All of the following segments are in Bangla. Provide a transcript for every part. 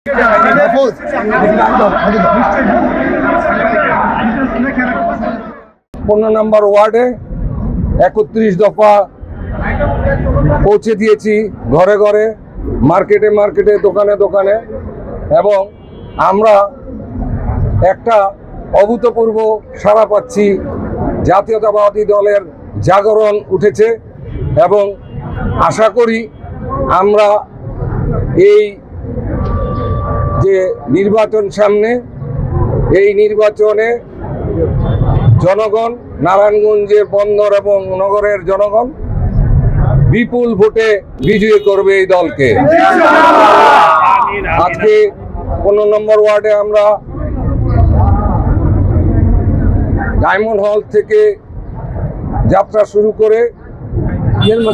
15 নম্বর ওয়ার্ডে 31 দফা পৌঁছে দিয়েছি, ঘরে ঘরে, মার্কেটে মার্কেটে, দোকানে দোকানে, এবং আমরা একটা অভূতপূর্ব সাড়া পাচ্ছি। জাতীয়তাবাদী দলের জাগরণ উঠেছে এবং আশা করি আমরা এই যে নির্বাচন সামনে, এই নির্বাচনে জনগণ, নারায়ণগঞ্জের বন্দর এবং নগরের জনগণ বিপুল ভোটে বিজয়ী করবে এই দলকে। আজকে 15 নম্বর ওয়ার্ডে আমরা ডায়মন্ড হল থেকে যাত্রা শুরু করে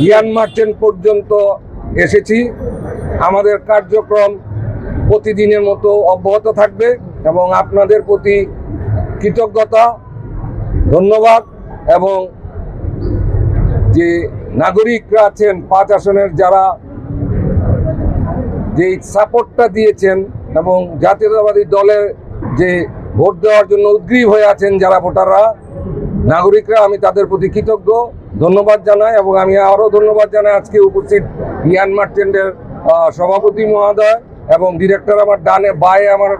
ইয়ান মার্চেন্ট পর্যন্ত এসেছি। আমাদের কার্যক্রম প্রতিদিনের মতো অব্যাহত থাকবে এবং আপনাদের প্রতি কৃতজ্ঞতা, ধন্যবাদ, এবং যে নাগরিকরা আছেন 5 আসনের, যারা যে সাপোর্টটা দিয়েছেন এবং জাতীয়তাবাদী দলের যে ভোট দেওয়ার জন্য উদ্গ্রীব হয়ে আছেন যারা ভোটাররা, নাগরিকরা, আমি তাদের প্রতি কৃতজ্ঞ, ধন্যবাদ জানাই। এবং আমি আরও ধন্যবাদ জানাই আজকে উপস্থিত ইয়ান মার্চেন্টের সভাপতি মহোদয় এবং ডিরেক্টর, আমার ডানে বায়ে আমার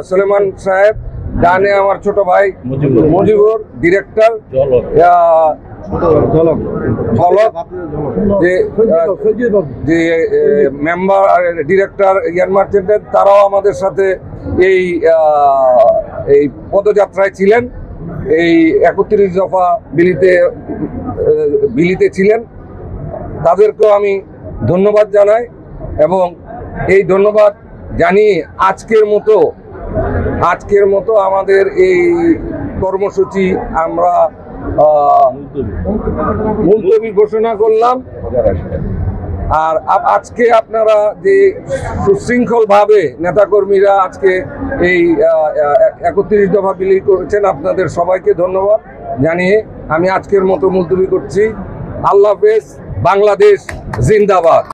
সুলেমান সাহেব, ডানে আমার ছোট ভাই মুজিবুর, ডিরেক্টর যে মেম্বার ডিরেক্টর ইয়ান মার্চেন্টের, তারাও আমাদের সাথে এই পদযাত্রায় ছিলেন, এই 31 দফা বিলিতে ছিলেন। তাদেরকেও আমি ধন্যবাদ জানাই এবং এই ধন্যবাদ জানিয়ে আজকের মতো আমাদের এই কর্মসূচি আমরা মুলতবি ঘোষণা করলাম। আর আজকে আপনারা যে সুশৃঙ্খলভাবে নেতাকর্মীরা আজকে এই 31 দফা বিলি করেছেন, আপনাদের সবাইকে ধন্যবাদ জানিয়ে আমি আজকের মতো মুলতবি করছি। আল্লাহ হাফেজ। বাংলাদেশ জিন্দাবাদ।